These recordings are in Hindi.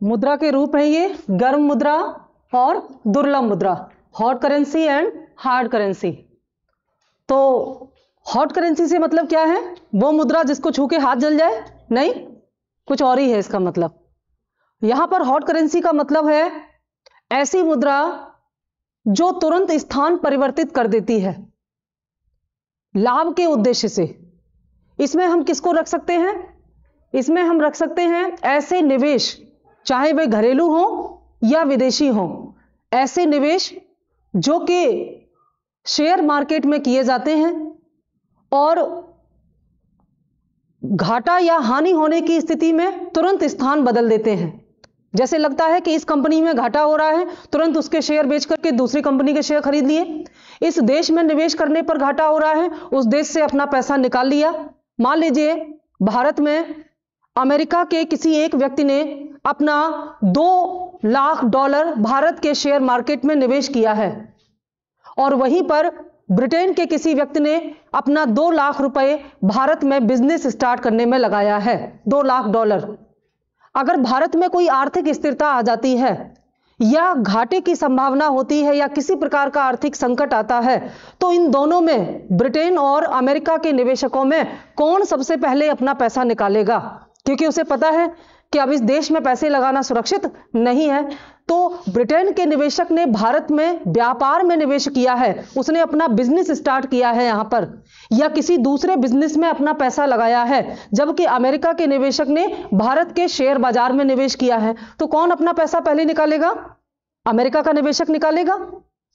मुद्रा के रूप हैं ये गर्म मुद्रा और दुर्लभ मुद्रा, hot currency and hard currency. तो हॉट करेंसी से मतलब क्या है? वो मुद्रा जिसको छू के हाथ जल जाए? नहीं, कुछ और ही है इसका मतलब। यहां पर हॉट करेंसी का मतलब है ऐसी मुद्रा जो तुरंत स्थान परिवर्तित कर देती है लाभ के उद्देश्य से। इसमें हम किसको रख सकते हैं? इसमें हम रख सकते हैं ऐसे निवेश, चाहे वे घरेलू हो या विदेशी हो, ऐसे निवेश जो कि शेयर मार्केट में किए जाते हैं और घाटा या हानि होने की स्थिति में तुरंत स्थान बदल देते हैं। जैसे लगता है कि इस कंपनी में घाटा हो रहा है, तुरंत उसके शेयर बेच करके दूसरी कंपनी के शेयर खरीद लिए। इस देश में निवेश करने पर घाटा हो रहा है, उस देश से अपना पैसा निकाल लिया। मान लीजिए भारत में अमेरिका के किसी एक व्यक्ति ने अपना $2 लाख भारत के शेयर मार्केट में निवेश किया है और वहीं पर ब्रिटेन के किसी व्यक्ति ने अपना $2 लाख भारत में बिजनेस स्टार्ट करने में लगाया है। $2 लाख। अगर भारत में कोई आर्थिक स्थिरता आ जाती है या घाटे की संभावना होती है या किसी प्रकार का आर्थिक संकट आता है, तो इन दोनों में, ब्रिटेन और अमेरिका के निवेशकों में कौन सबसे पहले अपना पैसा निकालेगा? क्योंकि उसे पता है कि अब इस देश में पैसे लगाना सुरक्षित नहीं है। तो ब्रिटेन के निवेशक ने भारत में व्यापार में निवेश किया है, उसने अपना बिजनेस स्टार्ट किया है यहां पर, या किसी दूसरे बिजनेस में अपना पैसा लगाया है, जबकि अमेरिका के निवेशक ने भारत के शेयर बाजार में निवेश किया है। तो कौन अपना पैसा पहले निकालेगा? अमेरिका का निवेशक निकालेगा।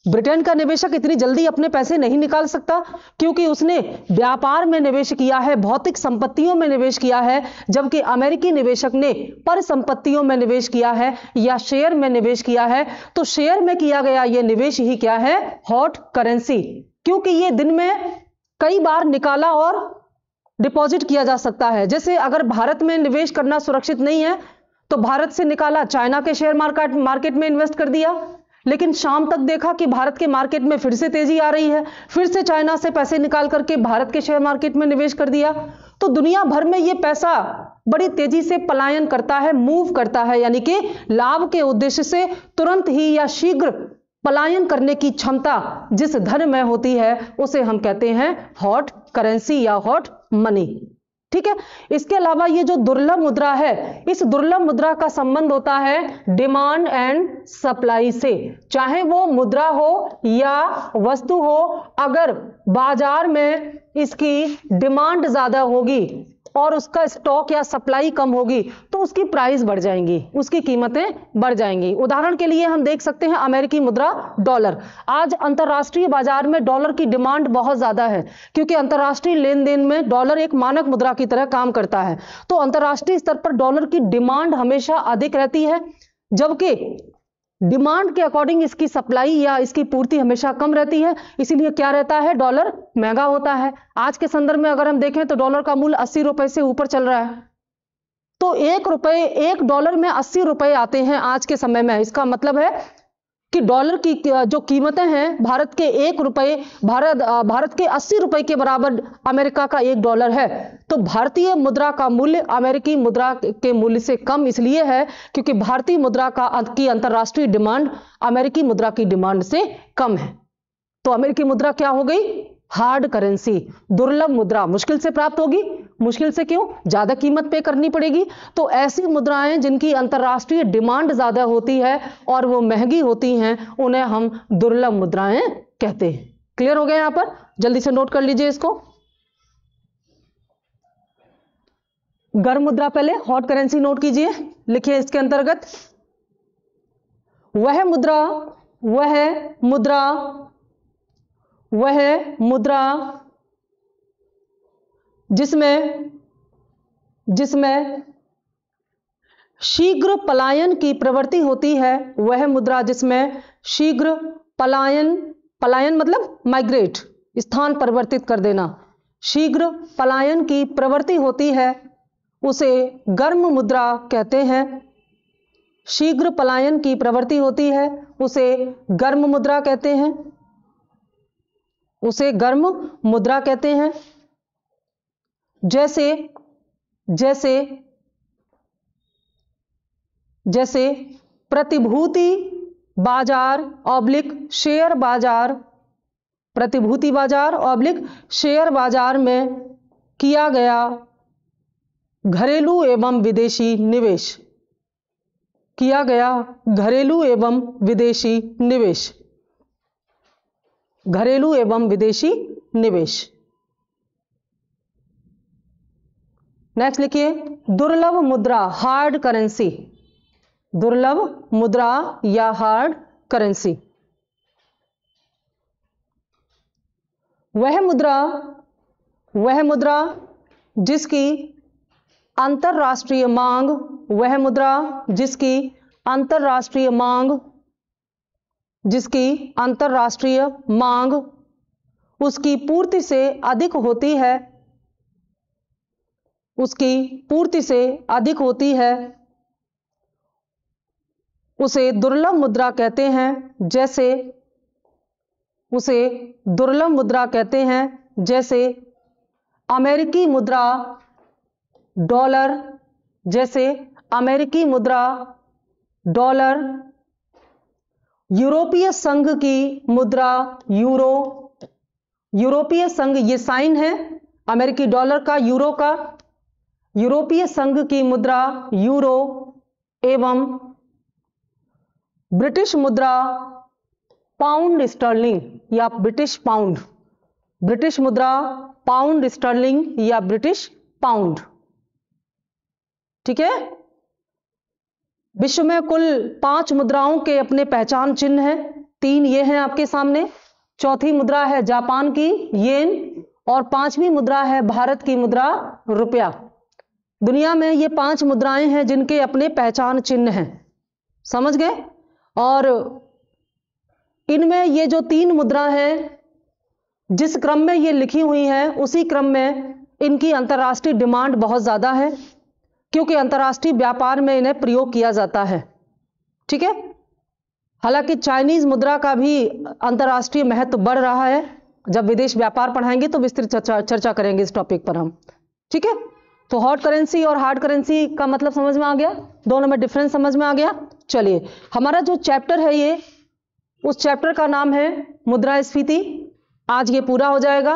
ब्रिटेन का निवेशक इतनी जल्दी अपने पैसे नहीं निकाल सकता क्योंकि उसने व्यापार में निवेश किया है, भौतिक संपत्तियों में निवेश किया है, जबकि अमेरिकी निवेशक ने परिसंपत्तियों में निवेश किया है या शेयर में निवेश किया है। तो शेयर में किया गया यह निवेश ही क्या है? Hot currency. क्योंकि यह दिन में कई बार निकाला और डिपॉजिट किया जा सकता है। जैसे अगर भारत में निवेश करना सुरक्षित नहीं है तो भारत से निकाला, चाइना के शेयर मार्केट में इन्वेस्ट कर दिया, लेकिन शाम तक देखा कि भारत के मार्केट में फिर से तेजी आ रही है, फिर से चाइना से पैसे निकाल करके भारत के शेयर मार्केट में निवेश कर दिया। तो दुनिया भर में यह पैसा बड़ी तेजी से पलायन करता है, मूव करता है, यानी कि लाभ के उद्देश्य से तुरंत ही या शीघ्र पलायन करने की क्षमता जिस धन में होती है उसे हम कहते हैं हॉट करेंसी या हॉट मनी। ठीक है। इसके अलावा ये जो दुर्लभ मुद्रा है, इस दुर्लभ मुद्रा का संबंध होता है डिमांड एंड सप्लाई से। चाहे वो मुद्रा हो या वस्तु हो, अगर बाजार में इसकी डिमांड ज्यादा होगी और उसका स्टॉक या सप्लाई कम होगी तो उसकी प्राइस बढ़ जाएंगी, उसकी कीमतें बढ़ जाएंगी। उदाहरण के लिए हम देख सकते हैं अमेरिकी मुद्रा डॉलर। आज अंतरराष्ट्रीय बाजार में डॉलर की डिमांड बहुत ज्यादा है क्योंकि अंतरराष्ट्रीय लेन देन में डॉलर एक मानक मुद्रा की तरह काम करता है। तो अंतरराष्ट्रीय स्तर पर डॉलर की डिमांड हमेशा अधिक रहती है, जबकि डिमांड के अकॉर्डिंग इसकी सप्लाई या इसकी पूर्ति हमेशा कम रहती है। इसीलिए क्या रहता है? डॉलर महंगा होता है। आज के संदर्भ में अगर हम देखें तो डॉलर का मूल्य 80 रुपए से ऊपर चल रहा है। तो $1 में 80 रुपए आते हैं आज के समय में। इसका मतलब है कि डॉलर की जो कीमतें हैं, भारत के भारत के 80 रुपए के बराबर अमेरिका का $1 है। तो भारतीय मुद्रा का मूल्य अमेरिकी मुद्रा के मूल्य से कम इसलिए है क्योंकि भारतीय मुद्रा की अंतरराष्ट्रीय डिमांड अमेरिकी मुद्रा की डिमांड से कम है। तो अमेरिकी मुद्रा क्या हो गई? हार्ड करेंसी, दुर्लभ मुद्रा। मुश्किल से प्राप्त होगी। मुश्किल से क्यों? ज्यादा कीमत पे करनी पड़ेगी। तो ऐसी मुद्राएं जिनकी अंतरराष्ट्रीय डिमांड ज्यादा होती है और वो महंगी होती हैं, उन्हें हम दुर्लभ मुद्राएं कहते हैं। क्लियर हो गया? यहां पर जल्दी से नोट कर लीजिए इसको। गर्म मुद्रा पहले, हॉट करेंसी नोट कीजिए। लिखिए इसके अंतर्गत वह मुद्रा जिसमें शीघ्र पलायन की प्रवृत्ति होती है, वह मुद्रा जिसमें शीघ्र पलायन मतलब माइग्रेट, स्थान परिवर्तित कर देना, शीघ्र पलायन की प्रवृत्ति होती है, उसे गर्म मुद्रा कहते हैं। शीघ्र पलायन की प्रवृत्ति होती है उसे गर्म मुद्रा कहते हैं, उसे गर्म मुद्रा कहते हैं। जैसे जैसे प्रतिभूति बाजार ऑब्लिक शेयर बाजार, प्रतिभूति बाजार ऑब्लिक शेयर बाजार में किया गया घरेलू एवं विदेशी निवेश, किया गया घरेलू एवं विदेशी निवेश, घरेलू एवं विदेशी निवेश। नेक्स्ट लिखिए दुर्लभ मुद्रा हार्ड करेंसी, दुर्लभ मुद्रा या हार्ड करेंसी, वह मुद्रा जिसकी अंतरराष्ट्रीय मांग, वह मुद्रा जिसकी अंतरराष्ट्रीय मांग, जिसकी अंतरराष्ट्रीय मांग उसकी पूर्ति से अधिक होती है, उसकी पूर्ति से अधिक होती है, उसे दुर्लभ मुद्रा कहते हैं। जैसे उसे दुर्लभ मुद्रा कहते हैं, जैसे अमेरिकी मुद्रा डॉलर, जैसे अमेरिकी मुद्रा डॉलर, यूरोपीय संघ की मुद्रा यूरो, यूरोपीय संघ ये साइन है अमेरिकी डॉलर का, यूरो का, यूरोपीय संघ की मुद्रा यूरो एवं ब्रिटिश मुद्रा पाउंड स्टर्लिंग या ब्रिटिश पाउंड, ब्रिटिश मुद्रा पाउंड स्टर्लिंग या ब्रिटिश पाउंड। ठीक है, विश्व में कुल 5 मुद्राओं के अपने पहचान चिन्ह हैं, 3 ये हैं आपके सामने, चौथी मुद्रा है जापान की येन और 5वीं मुद्रा है भारत की मुद्रा रुपया। दुनिया में ये 5 मुद्राएं हैं जिनके अपने पहचान चिन्ह हैं, समझ गए। और इनमें ये जो 3 मुद्रा हैं जिस क्रम में ये लिखी हुई हैं उसी क्रम में इनकी अंतर्राष्ट्रीय डिमांड बहुत ज़्यादा है, क्योंकि अंतर्राष्ट्रीय व्यापार में इन्हें प्रयोग किया जाता है। ठीक है, हालांकि चाइनीज मुद्रा का भी अंतर्राष्ट्रीय महत्व बढ़ रहा है, जब विदेश व्यापार पढ़ाएंगे तो विस्तृत चर्चा करेंगे इस टॉपिक पर हम। ठीक है, तो हॉट करेंसी और हार्ड करेंसी का मतलब समझ में आ गया, दोनों में डिफरेंस समझ में आ गया। चलिए, हमारा जो चैप्टर है ये, उस चैप्टर का नाम है मुद्रास्फीति। आज ये पूरा हो जाएगा।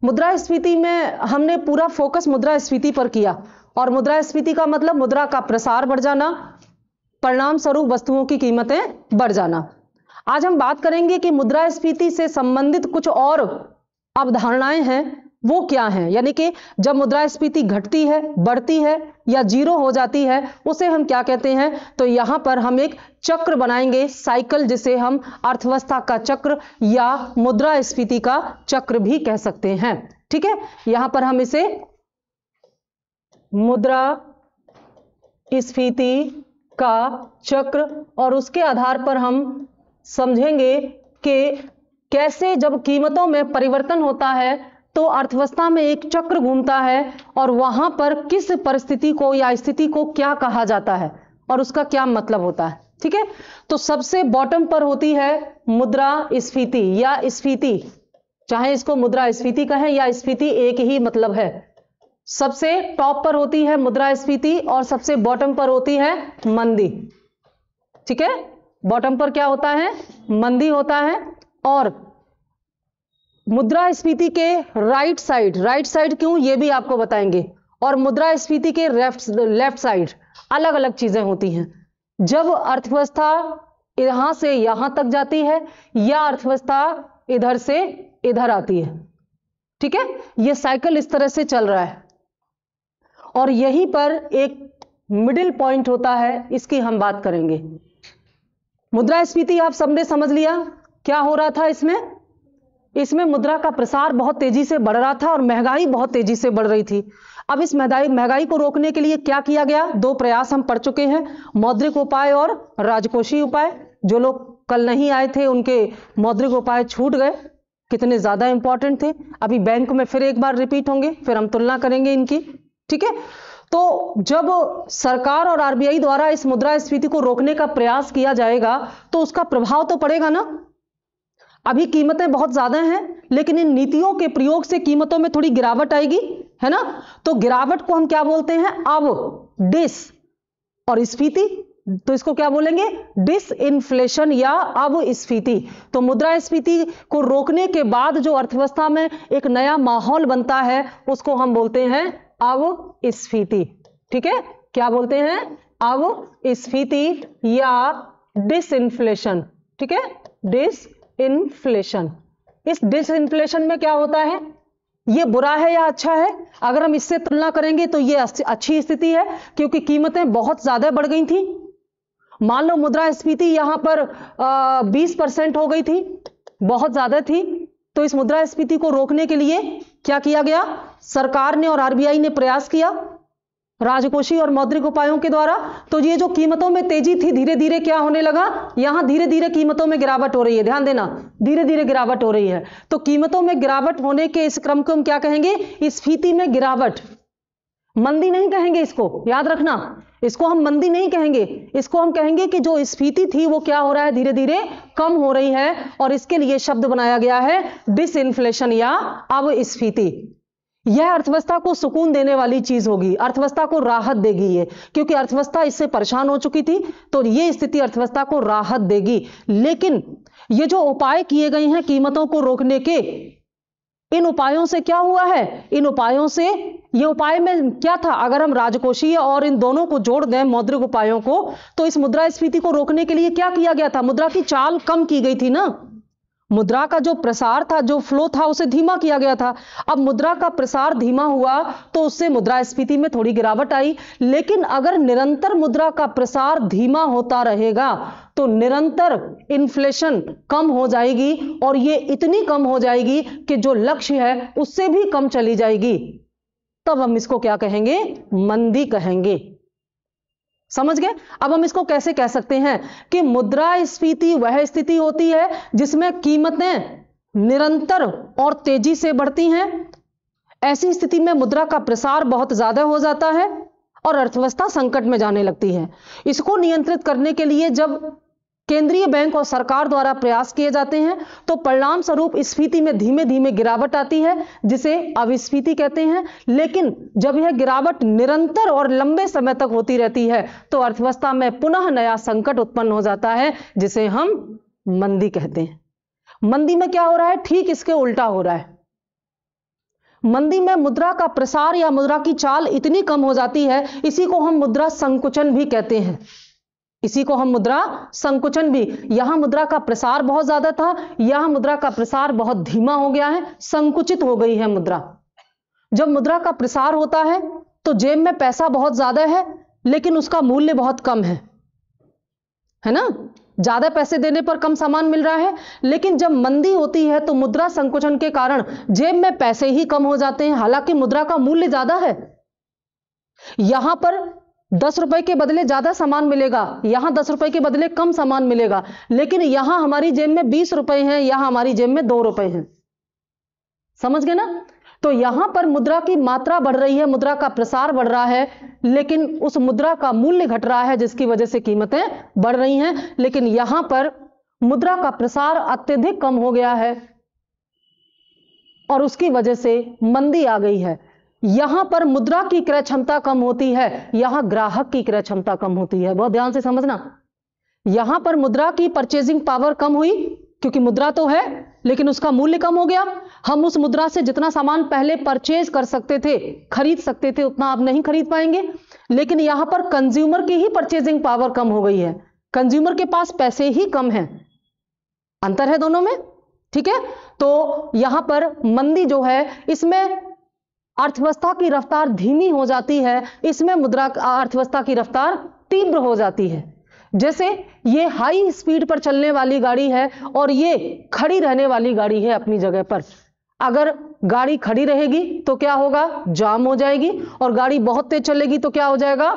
मुद्रास्फीति में हमने पूरा फोकस मुद्रास्फीति पर किया, और मुद्रास्फीति का मतलब मुद्रा का प्रसार बढ़ जाना, परिणाम स्वरूप वस्तुओं की कीमतें बढ़ जाना। आज हम बात करेंगे कि मुद्रास्फीति से संबंधित कुछ और अवधारणाएं हैं, वो क्या हैं, यानी कि जब मुद्रास्फीति घटती है, बढ़ती है या जीरो हो जाती है, उसे हम क्या कहते हैं। तो यहां पर हम एक चक्र बनाएंगे, साइकिल, जिसे हम अर्थव्यवस्था का चक्र या मुद्रास्फीति का चक्र भी कह सकते हैं। ठीक है, यहां पर हम इसे मुद्रास्फीति का चक्र, और उसके आधार पर हम समझेंगे कि कैसे जब कीमतों में परिवर्तन होता है तो अर्थव्यवस्था में एक चक्र घूमता है, और वहां पर किस परिस्थिति को या स्थिति को क्या कहा जाता है और उसका क्या मतलब होता है। ठीक है, तो सबसे बॉटम पर होती है मुद्रास्फीति या स्फीति, चाहे इसको मुद्रास्फीति कहें या स्फीति, एक ही मतलब है। सबसे टॉप पर होती है मुद्रास्फीति और सबसे बॉटम पर होती है मंदी। ठीक है, बॉटम पर क्या होता है, मंदी होता है, और मुद्रास्फीति के राइट साइड क्यों, ये भी आपको बताएंगे, और मुद्रास्फीति के लेफ्ट साइड अलग अलग चीजें होती हैं। जब अर्थव्यवस्था यहां से यहां तक जाती है या अर्थव्यवस्था इधर से इधर आती है। ठीक है, ये साइकिल इस तरह से चल रहा है, और यहीं पर एक मिडिल पॉइंट होता है, इसकी हम बात करेंगे। मुद्रास्फीति आप सबने समझ लिया क्या हो रहा था इसमें मुद्रा का प्रसार बहुत तेजी से बढ़ रहा था और महंगाई बहुत तेजी से बढ़ रही थी। अब इस महंगाई को रोकने के लिए क्या किया गया, 2 प्रयास हम पढ़ चुके हैं, मौद्रिक उपाय और राजकोषीय उपाय। जो लोग कल नहीं आए थे उनके मौद्रिक उपाय छूट गए, कितने ज्यादा इंपॉर्टेंट थे। अभी बैंक में फिर एक बार रिपीट होंगे, फिर हम तुलना करेंगे इनकी। ठीक है, तो जब सरकार और आरबीआई द्वारा इस मुद्रास्फीति को रोकने का प्रयास किया जाएगा तो उसका प्रभाव तो पड़ेगा ना। अभी कीमतें बहुत ज्यादा हैं, लेकिन इन नीतियों के प्रयोग से कीमतों में थोड़ी गिरावट आएगी, है ना। तो गिरावट को हम क्या बोलते हैं, अब डिस, और स्फीति तो इसको क्या बोलेंगे? डिसइन्फ्लेशन या अवस्फीति। तो मुद्रास्फीति को रोकने के बाद जो अर्थव्यवस्था में एक नया माहौल बनता है उसको हम बोलते हैं अवस्फीति। ठीक है, क्या बोलते हैं? अवस्फीति या डिसइन्फ्लेशन। ठीक है, डिसइन्फ्लेशन। इस डिसइन्फ्लेशन में क्या होता है? ये बुरा है या अच्छा है? अगर हम इससे तुलना करेंगे तो ये अच्छी स्थिति है, क्योंकि कीमतें बहुत ज्यादा बढ़ गई थी। मान लो मुद्रास्फीति यहां पर 20% हो गई थी, बहुत ज्यादा थी। तो इस मुद्रास्फीति को रोकने के लिए क्या किया गया? सरकार ने और आरबीआई ने प्रयास किया राजकोषीय और मौद्रिक उपायों के द्वारा। तो ये जो कीमतों में तेजी थी, धीरे धीरे क्या होने लगा? यहां धीरे धीरे कीमतों में गिरावट हो रही है। ध्यान देना, धीरे धीरे गिरावट हो रही है। तो कीमतों में गिरावट होने के इस क्रम को हम क्या कहेंगे? स्फीति में गिरावट। मंदी नहीं कहेंगे इसको, याद रखना, इसको हम मंदी नहीं कहेंगे। इसको हम कहेंगे कि जो स्फीति थी वो क्या हो रहा है? धीरे धीरे कम हो रही है। और इसके लिए शब्द बनाया गया है डिसइन्फ्लेशन या अवस्फीति। यह अर्थव्यवस्था को सुकून देने वाली चीज होगी, अर्थव्यवस्था को राहत देगी ये, क्योंकि अर्थव्यवस्था इससे परेशान हो चुकी थी। तो ये स्थिति अर्थव्यवस्था को राहत देगी। लेकिन ये जो उपाय किए गए हैं कीमतों को रोकने के, इन उपायों से क्या हुआ है? इन उपायों से, ये उपाय में क्या था? अगर हम राजकोषीय और इन दोनों को जोड़ दें, मौद्रिक उपायों को, तो इस मुद्रास्फीति को रोकने के लिए क्या किया गया था? मुद्रा की चाल कम की गई थी ना। मुद्रा का जो प्रसार था, जो फ्लो था, उसे धीमा किया गया था। अब मुद्रा का प्रसार धीमा हुआ तो उससे मुद्रास्फीति में थोड़ी गिरावट आई। लेकिन अगर निरंतर मुद्रा का प्रसार धीमा होता रहेगा तो निरंतर इन्फ्लेशन कम हो जाएगी, और ये इतनी कम हो जाएगी कि जो लक्ष्य है उससे भी कम चली जाएगी। तब हम इसको क्या कहेंगे? मंदी कहेंगे। समझ गए? अब हम इसको कैसे कह सकते हैं कि मुद्रास्फीति वह स्थिति होती है जिसमें कीमतें निरंतर और तेजी से बढ़ती हैं। ऐसी स्थिति में मुद्रा का प्रसार बहुत ज्यादा हो जाता है और अर्थव्यवस्था संकट में जाने लगती है। इसको नियंत्रित करने के लिए जब केंद्रीय बैंक और सरकार द्वारा प्रयास किए जाते हैं तो परिणाम स्वरूप स्फीति में धीमे धीमे गिरावट आती है, जिसे अवस्फीति कहते हैं। लेकिन जब यह गिरावट निरंतर और लंबे समय तक होती रहती है तो अर्थव्यवस्था में पुनः नया संकट उत्पन्न हो जाता है, जिसे हम मंदी कहते हैं। मंदी में क्या हो रहा है? ठीक इसके उल्टा हो रहा है। मंदी में मुद्रा का प्रसार या मुद्रा की चाल इतनी कम हो जाती है, इसी को हम मुद्रा संकुचन भी कहते हैं। इसी को हम मुद्रा संकुचन भी, यहां मुद्रा का प्रसार बहुत ज्यादा था, यहां मुद्रा का प्रसार बहुत धीमा हो गया है, संकुचित हो गई है मुद्रा। जब मुद्रा का प्रसार होता है तो जेब में पैसा बहुत ज्यादा है लेकिन उसका मूल्य बहुत कम है ना? ज्यादा पैसे देने पर कम सामान मिल रहा है। लेकिन जब मंदी होती है तो मुद्रा संकुचन के कारण जेब में पैसे ही कम हो जाते हैं, हालांकि मुद्रा का मूल्य ज्यादा है। यहां पर 10 रुपए के बदले ज्यादा सामान मिलेगा, यहां 10 रुपए के बदले कम सामान मिलेगा। लेकिन यहां हमारी जेब में 20 रुपए हैं, यहां हमारी जेब में 2 रुपए हैं। समझ गए ना? तो यहां पर मुद्रा की मात्रा बढ़ रही है, मुद्रा का प्रसार बढ़ रहा है, लेकिन उस मुद्रा का मूल्य घट रहा है, जिसकी वजह से कीमतें बढ़ रही हैं। लेकिन यहां पर मुद्रा का प्रसार अत्यधिक कम हो गया है और उसकी वजह से मंदी आ गई है। यहां पर मुद्रा की क्रय क्षमता कम होती है, यहां ग्राहक की क्रय क्षमता कम होती है। बहुत ध्यान से समझना। यहां पर मुद्रा की परचेजिंग पावर कम हुई, क्योंकि मुद्रा तो है लेकिन उसका मूल्य कम हो गया। हम उस मुद्रा से जितना सामान पहले परचेज कर सकते थे, खरीद सकते थे, उतना आप नहीं खरीद पाएंगे। लेकिन यहां पर कंज्यूमर की ही परचेजिंग पावर कम हो गई है, कंज्यूमर के पास पैसे ही कम हैं। अंतर है दोनों में, ठीक है? तो यहां पर मंदी जो है, इसमें अर्थव्यवस्था की रफ्तार धीमी हो जाती है, इसमें मुद्रा अर्थव्यवस्था की रफ्तार तीव्र हो जाती है। जैसे ये हाई स्पीड पर चलने वाली गाड़ी है और ये खड़ी रहने वाली गाड़ी है अपनी जगह पर। अगर गाड़ी खड़ी रहेगी तो क्या होगा? जाम हो जाएगी, और गाड़ी बहुत तेज चलेगी तो क्या हो जाएगा?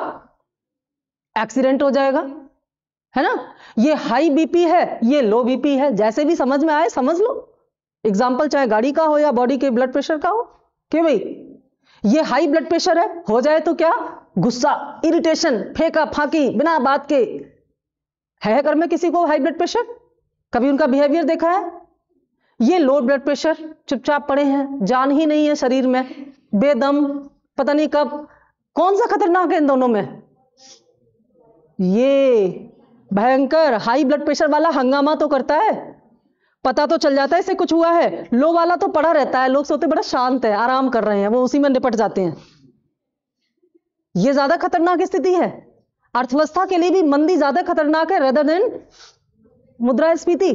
एक्सीडेंट हो जाएगा, है ना? ये हाई बीपी है, ये लो बीपी है, जैसे भी समझ में आए समझ लो। एग्जाम्पल चाहे गाड़ी का हो या बॉडी के ब्लड प्रेशर का हो। क्यों भाई? ये हाई ब्लड प्रेशर है, हो जाए तो क्या? गुस्सा, इरिटेशन, फेंका फाकी बिना बात के। है घर में किसी को हाई ब्लड प्रेशर? कभी उनका बिहेवियर देखा है? ये लो ब्लड प्रेशर, चुपचाप पड़े हैं, जान ही नहीं है शरीर में, बेदम, पता नहीं कब। कौन सा खतरनाक है इन दोनों में? ये भयंकर हाई ब्लड प्रेशर वाला हंगामा तो करता है, पता तो चल जाता है इसे कुछ हुआ है। लो वाला तो पड़ा रहता है, लोग सोते बड़ा शांत है, आराम कर रहे हैं, वो उसी में निपट जाते हैं। ये ज्यादा खतरनाक स्थिति है। अर्थव्यवस्था के लिए भी मंदी ज्यादा खतरनाक है रेदर देन मुद्रास्फीति,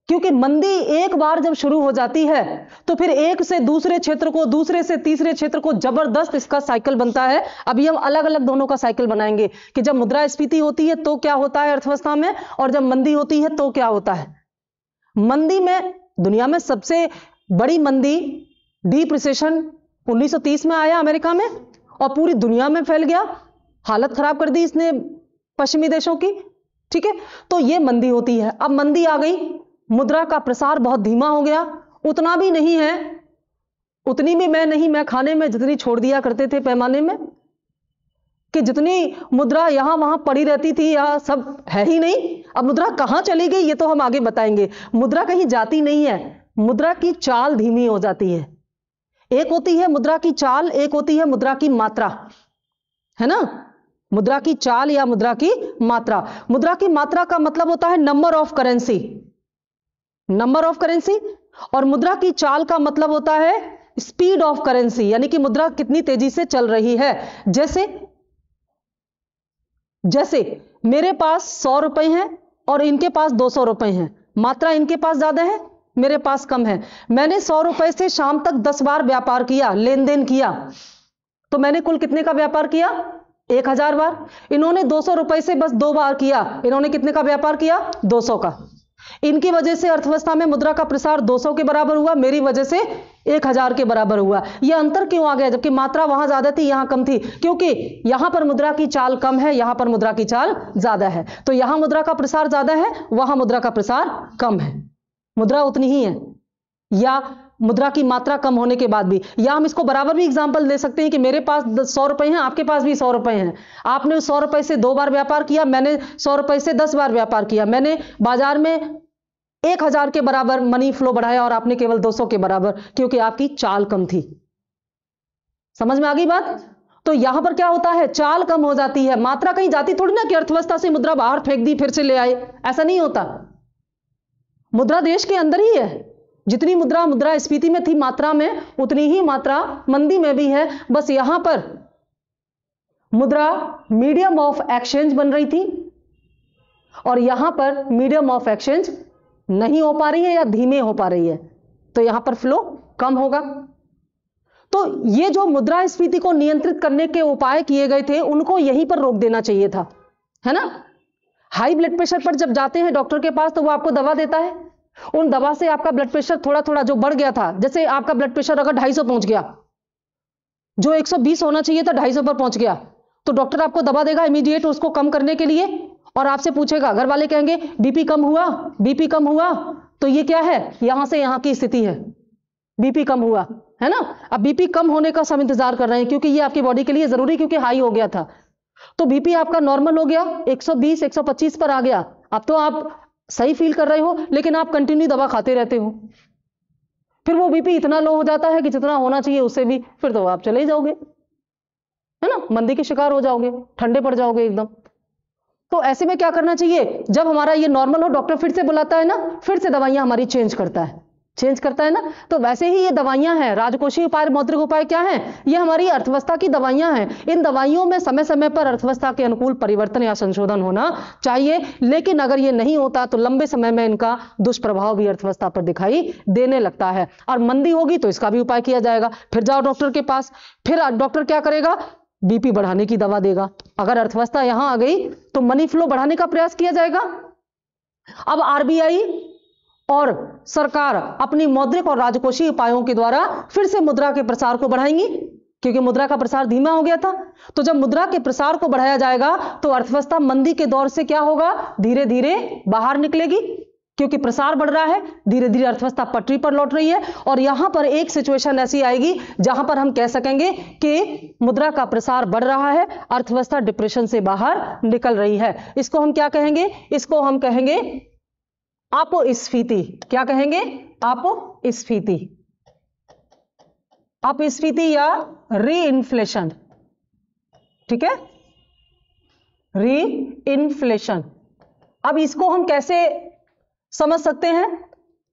क्योंकि मंदी एक बार जब शुरू हो जाती है तो फिर एक से दूसरे क्षेत्र को, दूसरे से तीसरे क्षेत्र को जबरदस्त इसका साइकिल बनता है। अभी हम अलग अलग दोनों का साइकिल बनाएंगे कि जब मुद्रास्फीति होती है तो क्या होता है अर्थव्यवस्था में, और जब मंदी होती है तो क्या होता है। मंदी में दुनिया में सबसे बड़ी मंदी डीप रिसेशन 1930 में आया अमेरिका में, और पूरी दुनिया में फैल गया, हालत खराब कर दी इसने पश्चिमी देशों की। ठीक है, तो यह मंदी होती है। अब मंदी आ गई, मुद्रा का प्रसार बहुत धीमा हो गया, उतना भी नहीं है, उतनी भी मैं खाने में जितनी छोड़ दिया करते थे पैमाने में, कि जितनी मुद्रा यहां वहां पड़ी रहती थी, यह सब है ही नहीं। अब मुद्रा कहां चली गई ये तो हम आगे बताएंगे। मुद्रा कहीं जाती नहीं है, मुद्रा की चाल धीमी हो जाती है। एक होती है मुद्रा की चाल, एक होती है मुद्रा की मात्रा, है ना। मुद्रा की चाल या मुद्रा की मात्रा। मुद्रा की मात्रा का मतलब होता है number of currency, number of currency, और मुद्रा की चाल का मतलब होता है स्पीड ऑफ करेंसी, यानी कि मुद्रा कितनी तेजी से चल रही है। जैसे मेरे पास 100 रुपए हैं और इनके पास 200 रुपए हैं, मात्रा इनके पास ज्यादा है, मेरे पास कम है। मैंने 100 रुपए से शाम तक 10 बार व्यापार किया, लेन देन किया, तो मैंने कुल कितने का व्यापार किया, 1000 बार। इन्होंने 200 रुपए से बस 2 बार किया, इन्होंने कितने का व्यापार किया, 200 का। इनकी वजह से अर्थव्यवस्था में मुद्रा का प्रसार 200 के बराबर हुआ, मेरी वजह से 1000 के बराबर हुआ। यह अंतर क्यों आ गया, जबकि मात्रा वहां ज्यादा थी यहां कम थी? क्योंकि यहां पर मुद्रा की चाल कम है, यहां पर मुद्रा की चाल ज्यादा है। तो यहां मुद्रा का प्रसार ज्यादा है, वहां मुद्रा का प्रसार कम है। मुद्रा उतनी ही है, या मुद्रा की मात्रा कम होने के बाद भी। या हम इसको बराबर भी एग्जांपल दे सकते हैं कि मेरे पास 100 रुपए हैं, आपके पास भी 100 रुपए हैं। आपने 100 रुपए से 2 बार व्यापार किया, मैंने 100 रुपए से 10 बार व्यापार किया। मैंने बाजार में 1000 के बराबर मनी फ्लो बढ़ाया और आपने केवल 200 के बराबर, क्योंकि आपकी चाल कम थी। समझ में आ गई बात? तो यहां पर क्या होता है, चाल कम हो जाती है। मात्रा कहीं जाती थोड़ी ना कि अर्थव्यवस्था से मुद्रा बाहर फेंक दी फिर से ले आए, ऐसा नहीं होता। मुद्रा देश के अंदर ही है। जितनी मुद्रा मुद्रास्फीति में थी मात्रा में, उतनी ही मात्रा मंदी में भी है। बस यहां पर मुद्रा मीडियम ऑफ एक्सचेंज बन रही थी और यहां पर मीडियम ऑफ एक्सचेंज नहीं हो पा रही है या धीमे हो पा रही है, तो यहां पर फ्लो कम होगा। तो ये जो मुद्रास्फीति को नियंत्रित करने के उपाय किए गए थे, उनको यहीं पर रोक देना चाहिए था, है ना। हाई ब्लड प्रेशर पर जब जाते हैं डॉक्टर के पास तो वो आपको दवा देता है, उन दवा से आपका ब्लड प्रेशर थोड़ा थोड़ा जो बढ़ गया था, जैसे आपका ब्लड प्रेशर अगर 250 पहुंच गया, जो 120 होना चाहिए था 250 पर पहुंच गया, तो डॉक्टर आपको दवा देगा इमीडिएट उसको कम करने के लिए, और आपसे पूछेगा, घर वाले कहेंगे बीपी कम हुआ, बीपी कम हुआ, तो ये क्या है, यहां से यहां की स्थिति है, बीपी कम हुआ, है ना। अब बीपी कम होने का सब इंतजार कर रहे हैं, क्योंकि ये आपकी बॉडी के लिए जरूरी, क्योंकि हाई हो गया था। तो बीपी आपका नॉर्मल हो गया, 120 125 पर आ गया। अब तो आप सही फील कर रहे हो, लेकिन आप कंटिन्यू दवा खाते रहते हो, फिर वो बीपी इतना लो हो जाता है कि जितना होना चाहिए उससे भी, फिर तो आप चले ही जाओगे, है ना, मंदी के शिकार हो जाओगे, ठंडे पड़ जाओगे एकदम। तो ऐसे में क्या करना चाहिए, जब हमारा ये नॉर्मल हो, डॉक्टर फिर से बुलाता है ना, फिर से दवाइयां हमारी चेंज करता है ना। तो वैसे ही ये दवाइयां हैं, राजकोषीय उपाय, मौद्रिक उपाय क्या है, ये हमारी अर्थव्यवस्था की दवाइयां हैं। इन दवाइयों में समय समय पर अर्थव्यवस्था के अनुकूल परिवर्तन या संशोधन होना चाहिए, लेकिन अगर ये नहीं होता तो लंबे समय में इनका दुष्प्रभाव भी अर्थव्यवस्था पर दिखाई देने लगता है। और मंदी होगी तो इसका भी उपाय किया जाएगा, फिर जाओ डॉक्टर के पास, फिर डॉक्टर क्या करेगा, बीपी बढ़ाने की दवा देगा। अगर अर्थव्यवस्था यहां आ गई तो मनी फ्लो बढ़ाने का प्रयास किया जाएगा। अब आरबीआई और सरकार अपनी मौद्रिक और राजकोषीय उपायों के द्वारा फिर से मुद्रा के प्रसार को बढ़ाएंगी, क्योंकि मुद्रा का प्रसार धीमा हो गया था। तो जब मुद्रा के प्रसार को बढ़ाया जाएगा तो अर्थव्यवस्था मंदी के दौर से क्या होगा, धीरे धीरे बाहर निकलेगी, क्योंकि प्रसार बढ़ रहा है, धीरे धीरे अर्थव्यवस्था पटरी पर लौट रही है। और यहां पर एक सिचुएशन ऐसी आएगी जहां पर हम कह सकेंगे कि मुद्रा का प्रसार बढ़ रहा है, अर्थव्यवस्था डिप्रेशन से बाहर निकल रही है। इसको हम क्या कहेंगे, इसको हम कहेंगे अपस्फीति। क्या कहेंगे, अपस्फीति, अपस्फीति या री इन्फ्लेशन, ठीक है। री इन्फ्लेशन। अब इसको हम कैसे समझ सकते हैं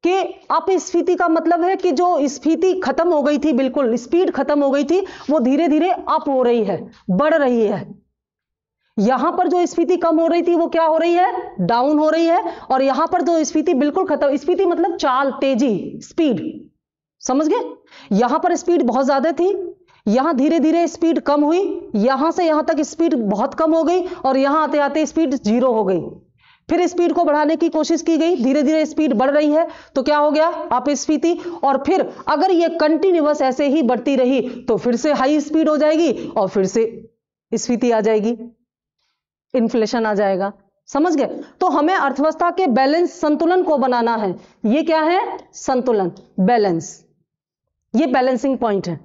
कि अपस्फीति का मतलब है कि जो स्फीति खत्म हो गई थी, बिल्कुल स्पीड खत्म हो गई थी, वो धीरे धीरे अप हो रही है, बढ़ रही है। यहां पर जो स्फीति कम हो रही थी वो क्या हो रही है, डाउन हो रही है। और यहां पर जो स्फीति बिल्कुल खत्म, स्फीति मतलब चाल, तेजी, स्पीड, समझ गए। यहां पर स्पीड बहुत ज्यादा थी, यहां धीरे धीरे स्पीड कम हुई, यहां से यहां तक स्पीड बहुत कम हो गई और यहां आते आते स्पीड 0 हो गई। फिर स्पीड को बढ़ाने की कोशिश की गई, धीरे धीरे स्पीड बढ़ रही है, तो क्या हो गया, अपस्फीति। और फिर अगर ये कंटिन्यूअस ऐसे ही बढ़ती रही तो फिर से हाई स्पीड हो जाएगी और फिर से स्फीति आ जाएगी, इन्फ्लेशन आ जाएगा। समझ गए। तो हमें अर्थव्यवस्था के बैलेंस, संतुलन को बनाना है। ये क्या है, संतुलन, बैलेंस, ये बैलेंसिंग पॉइंट है,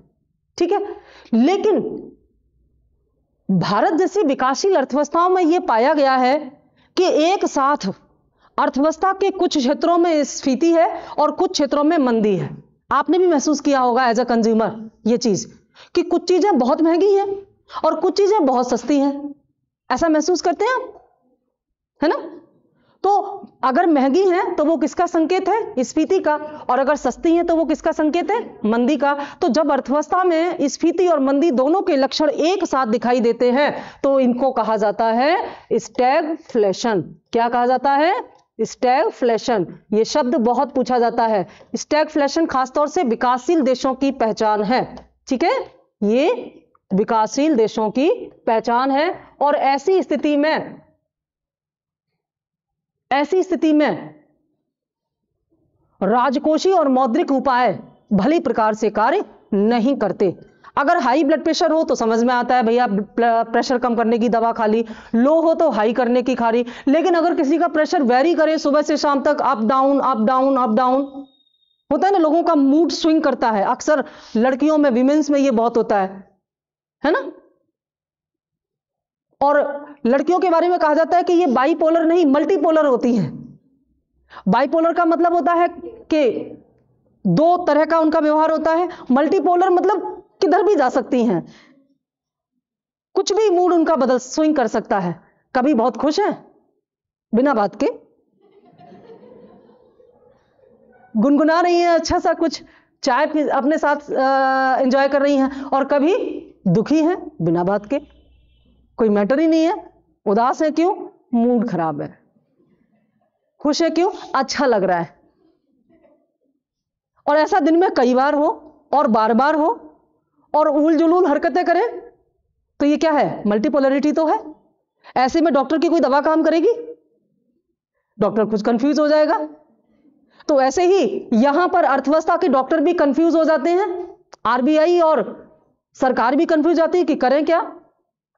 ठीक है। लेकिन भारत जैसी विकासशील अर्थव्यवस्थाओं में यह पाया गया है कि एक साथ अर्थव्यवस्था के कुछ क्षेत्रों में स्फीति है और कुछ क्षेत्रों में मंदी है। आपने भी महसूस किया होगा एज अ कंज्यूमर ये चीज कि कुछ चीजें बहुत महंगी हैं और कुछ चीजें बहुत सस्ती हैं। ऐसा महसूस करते हैं आप, है ना। तो अगर महंगी है तो वो किसका संकेत है, स्फीति का, और अगर सस्ती है तो वो किसका संकेत है, मंदी का। तो जब अर्थव्यवस्था में स्फीति और मंदी दोनों के लक्षण एक साथ दिखाई देते हैं तो इनको कहा जाता है स्टैगफ्लेशन। क्या कहा जाता है, स्टैगफ्लेशन। ये शब्द बहुत पूछा जाता है। स्टैगफ्लेशन खासतौर से विकासशील देशों की पहचान है, ठीक है, ये विकासशील देशों की पहचान है। और ऐसी स्थिति में राजकोषीय और मौद्रिक उपाय भली प्रकार से कार्य नहीं करते। अगर हाई ब्लड प्रेशर हो तो समझ में आता है भैया प्रेशर कम करने की दवा खा ली, लो हो तो हाई करने की खा ली। लेकिन अगर किसी का प्रेशर वेरी करे सुबह से शाम तक, up down up down up down होता है ना, लोगों का मूड स्विंग करता है। अक्सर लड़कियों में, विमेंस में ये बहुत होता है ना। और लड़कियों के बारे में कहा जाता है कि ये बाइपोलर नहीं मल्टीपोलर होती हैं। बाइपोलर का मतलब होता है कि दो तरह का उनका व्यवहार होता है। मल्टीपोलर मतलब किधर भी जा सकती हैं, कुछ भी मूड उनका बदल, स्विंग कर सकता है। कभी बहुत खुश है बिना बात के, गुनगुना रही है अच्छा सा कुछ, चाय अपने साथ एंजॉय कर रही हैं, और कभी दुखी है बिना बात के, कोई मैटर ही नहीं है। उदास है क्यों, मूड खराब है। खुश है क्यों, अच्छा लग रहा है। और ऐसा दिन में कई बार हो और बार बार हो और उल जुलूल हरकतें करे, तो ये क्या है, मल्टीपोलरिटी तो है। ऐसे में डॉक्टर की कोई दवा काम करेगी, डॉक्टर कुछ कंफ्यूज हो जाएगा। तो ऐसे ही यहां पर अर्थव्यवस्था के डॉक्टर भी कंफ्यूज हो जाते हैं, आरबीआई और सरकार भी कंफ्यूज जाती है कि करें क्या।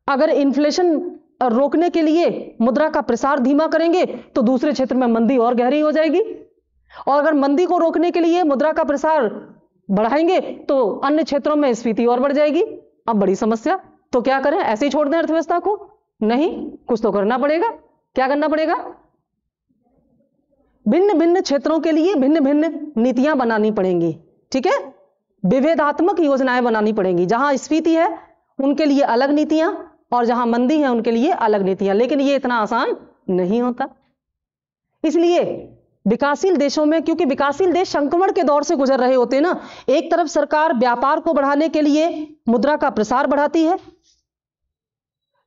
अगर इन्फ्लेशन रोकने के लिए मुद्रा का प्रसार धीमा करेंगे तो दूसरे क्षेत्र में मंदी और गहरी हो जाएगी, और अगर मंदी को रोकने के लिए मुद्रा का प्रसार बढ़ाएंगे तो अन्य क्षेत्रों में स्फीति और बढ़ जाएगी। अब बड़ी समस्या। तो क्या करें, ऐसे ही छोड़ दें अर्थव्यवस्था को? नहीं, कुछ तो करना पड़ेगा। क्या करना पड़ेगा, भिन्न भिन्न क्षेत्रों के लिए भिन्न भिन्न नीतियां बनानी पड़ेंगी, ठीक है। विभेदात्मक योजनाएं बनानी पड़ेंगी। जहां स्फीति है उनके लिए अलग नीतियां और जहां मंदी है उनके लिए अलग नीतियां। लेकिन ये इतना आसान नहीं होता। इसलिए विकासशील देशों में, क्योंकि विकासशील देश संक्रमण के दौर से गुजर रहे होते हैं ना, एक तरफ सरकार व्यापार को बढ़ाने के लिए मुद्रा का प्रसार बढ़ाती है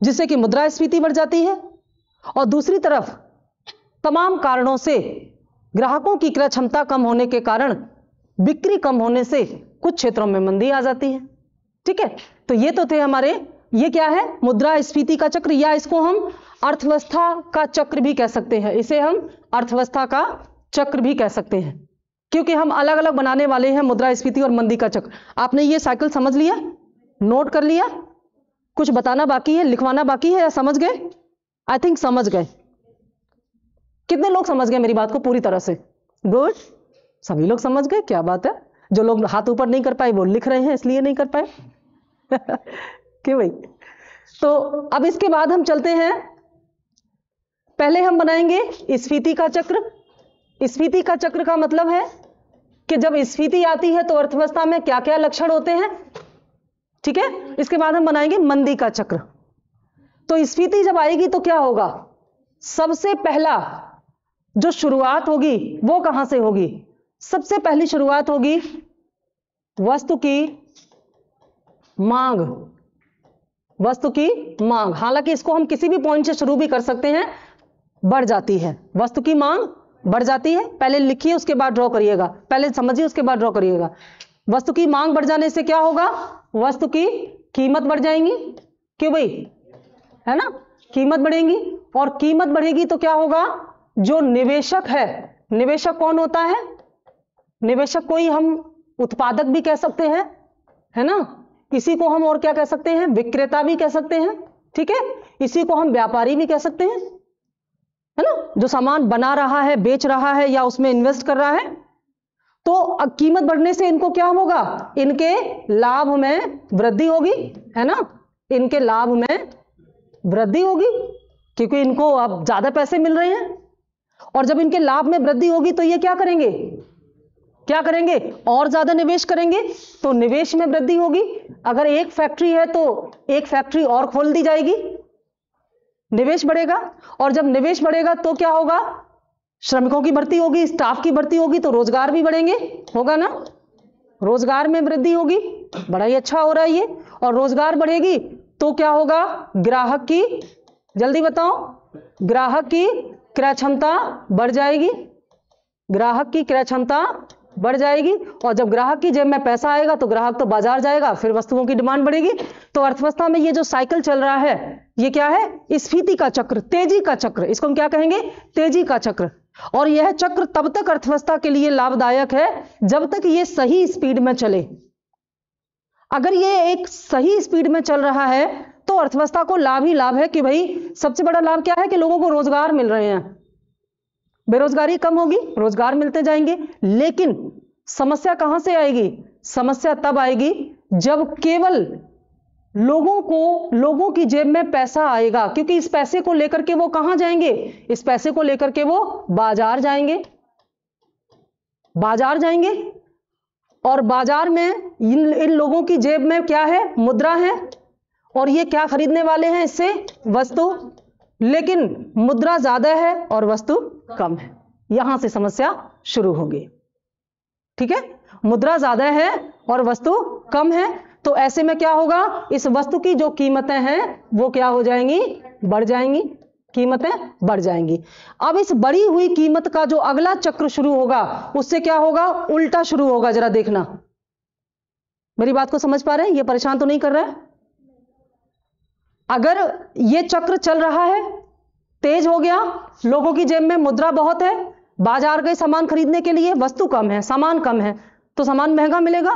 जिससे कि मुद्रास्फीति बढ़ जाती है, और दूसरी तरफ तमाम कारणों से ग्राहकों की क्रय क्षमता कम होने के कारण, बिक्री कम होने से कुछ क्षेत्रों में मंदी आ जाती है, ठीक है। तो ये तो थे हमारे, ये क्या है, मुद्रास्फीति का चक्र, या इसको हम अर्थव्यवस्था का चक्र भी कह सकते हैं। इसे हम अर्थव्यवस्था का चक्र भी कह सकते हैं, क्योंकि हम अलग अलग बनाने वाले हैं मुद्रास्फीति और मंदी का चक्र। आपने ये साइकिल समझ लिया, नोट कर लिया? कुछ बताना बाकी है, लिखवाना बाकी है, या समझ गए? आई थिंक समझ गए। कितने लोग समझ गए मेरी बात को पूरी तरह से? गुड, सभी लोग समझ गए, क्या बात है। जो लोग हाथ ऊपर नहीं कर पाए वो लिख रहे हैं, इसलिए नहीं कर पाए क्यों भाई? तो अब इसके बाद हम चलते हैं, पहले हम बनाएंगे स्फीति का चक्र। स्फीति का चक्र का मतलब है कि जब स्फीति आती है तो अर्थव्यवस्था में क्या क्या लक्षण होते हैं, ठीक है। इसके बाद हम बनाएंगे मंदी का चक्र। तो स्फीति जब आएगी तो क्या होगा? सबसे पहला जो शुरुआत होगी वो कहां से होगी? सबसे पहली शुरुआत होगी वस्तु की मांग, वस्तु की मांग। हालांकि इसको हम किसी भी पॉइंट से शुरू भी कर सकते हैं, बढ़ जाती है, वस्तु की मांग बढ़ जाती है। पहले लिखिए उसके बाद ड्रॉ करिएगा, पहले समझिए उसके बाद ड्रॉ करिएगा। वस्तु की मांग बढ़ जाने से क्या होगा? वस्तु की कीमत बढ़ जाएंगी। क्यों भाई? है ना, कीमत बढ़ेगी, और कीमत बढ़ेगी तो क्या होगा? जो निवेशक है, निवेशक कौन होता है? निवेशक कोई हम उत्पादक भी कह सकते हैं, है ना, इसी को हम और क्या कह सकते हैं? विक्रेता भी कह सकते हैं, ठीक है, इसी को हम व्यापारी भी कह सकते हैं, है ना, जो सामान बना रहा है, बेच रहा है या उसमें इन्वेस्ट कर रहा है। तो अब कीमत बढ़ने से इनको क्या होगा? इनके लाभ में वृद्धि होगी, है ना, इनके लाभ में वृद्धि होगी, क्योंकि इनको अब ज्यादा पैसे मिल रहे हैं। और जब इनके लाभ में वृद्धि होगी तो ये क्या करेंगे? क्या करेंगे? और ज्यादा निवेश करेंगे, तो निवेश में वृद्धि होगी। अगर एक फैक्ट्री है तो एक फैक्ट्री और खोल दी जाएगी, निवेश बढ़ेगा। और जब निवेश बढ़ेगा तो क्या होगा? श्रमिकों की भर्ती होगी, स्टाफ की भर्ती होगी, तो रोजगार भी बढ़ेंगे, होगा ना, रोजगार में वृद्धि होगी। बड़ा ही अच्छा हो रहा है ये। और रोजगार बढ़ेगी तो क्या होगा? ग्राहक की, जल्दी बताओ, ग्राहक की क्रय क्षमता बढ़ जाएगी, ग्राहक की क्रय क्षमता बढ़ जाएगी। और जब ग्राहक की जेब में पैसा आएगा तो ग्राहक तो बाजार जाएगा, फिर वस्तुओं की डिमांड बढ़ेगी। तो अर्थव्यवस्था में ये जो साइकिल चल रहा है ये क्या है? स्फीति का चक्र, तेजी का चक्र, इसको हम क्या कहेंगे? तेजी का चक्र। और यह चक्र तब तक अर्थव्यवस्था के लिए लाभदायक है जब तक ये सही स्पीड में चले। अगर ये एक सही स्पीड में चल रहा है तो अर्थव्यवस्था को लाभ ही लाभ है। कि भाई सबसे बड़ा लाभ क्या है? कि लोगों को रोजगार मिल रहे हैं, बेरोजगारी कम होगी, रोजगार मिलते जाएंगे। लेकिन समस्या कहां से आएगी? समस्या तब आएगी जब केवल लोगों की जेब में पैसा आएगा, क्योंकि इस पैसे को लेकर के वो कहां जाएंगे? इस पैसे को लेकर के वो बाजार जाएंगे, बाजार जाएंगे। और बाजार में इन लोगों की जेब में क्या है? मुद्रा है। और ये क्या खरीदने वाले हैं? इससे वस्तु। लेकिन मुद्रा ज्यादा है और वस्तु कम है, यहां से समस्या शुरू होगी, ठीक है। मुद्रा ज्यादा है और वस्तु कम है, तो ऐसे में क्या होगा? इस वस्तु की जो कीमतें हैं वो क्या हो जाएंगी? बढ़ जाएंगी, कीमतें बढ़ जाएंगी। अब इस बढ़ी हुई कीमत का जो अगला चक्र शुरू होगा उससे क्या होगा? उल्टा शुरू होगा। जरा देखना, मेरी बात को समझ पा रहे हैं? ये परेशान तो नहीं कर रहा है? अगर ये चक्र चल रहा है, तेज हो गया, लोगों की जेब में मुद्रा बहुत है, बाजार गए सामान खरीदने के लिए, वस्तु कम है, सामान कम है, तो सामान महंगा मिलेगा।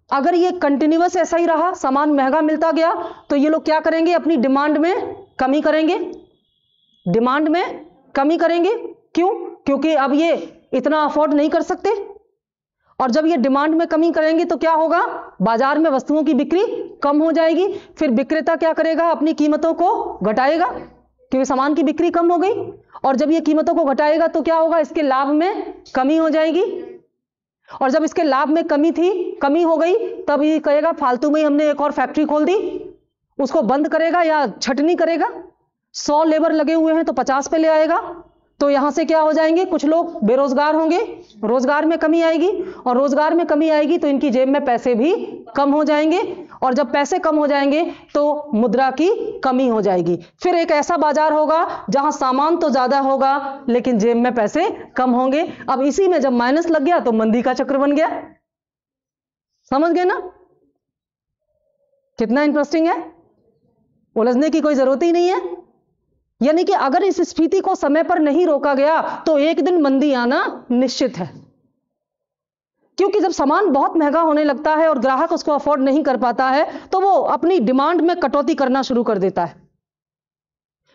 अगर ये कंटिन्यूअस ऐसा ही रहा, सामान महंगा मिलता गया, तो ये लोग क्या करेंगे? अपनी डिमांड में कमी करेंगे, डिमांड में कमी करेंगे। क्यों? क्योंकि अब ये इतना अफोर्ड नहीं कर सकते। और जब ये डिमांड में कमी करेंगे तो क्या होगा? बाजार में वस्तुओं की बिक्री कम हो जाएगी। फिर विक्रेता क्या करेगा? अपनी कीमतों को घटाएगा, क्योंकि सामान की बिक्री कम हो गई। और जब ये कीमतों को घटाएगा तो क्या होगा? इसके लाभ में कमी हो जाएगी। और जब इसके लाभ में कमी हो गई, तब ये कहेगा फालतू में ही हमने एक और फैक्ट्री खोल दी, उसको बंद करेगा या छटनी करेगा। 100 लेबर लगे हुए हैं तो 50 पे ले आएगा। तो यहां से क्या हो जाएंगे? कुछ लोग बेरोजगार होंगे, रोजगार में कमी आएगी। और रोजगार में कमी आएगी तो इनकी जेब में पैसे भी कम हो जाएंगे। और जब पैसे कम हो जाएंगे तो मुद्रा की कमी हो जाएगी। फिर एक ऐसा बाजार होगा जहां सामान तो ज्यादा होगा लेकिन जेब में पैसे कम होंगे। अब इसी में जब माइनस लग गया तो मंदी का चक्र बन गया। समझ गए ना? कितना इंटरेस्टिंग है, उलझने की कोई जरूरत ही नहीं है। यानी कि अगर इस स्फीति को समय पर नहीं रोका गया तो एक दिन मंदी आना निश्चित है। क्योंकि जब सामान बहुत महंगा होने लगता है और ग्राहक उसको अफोर्ड नहीं कर पाता है तो वो अपनी डिमांड में कटौती करना शुरू कर देता है।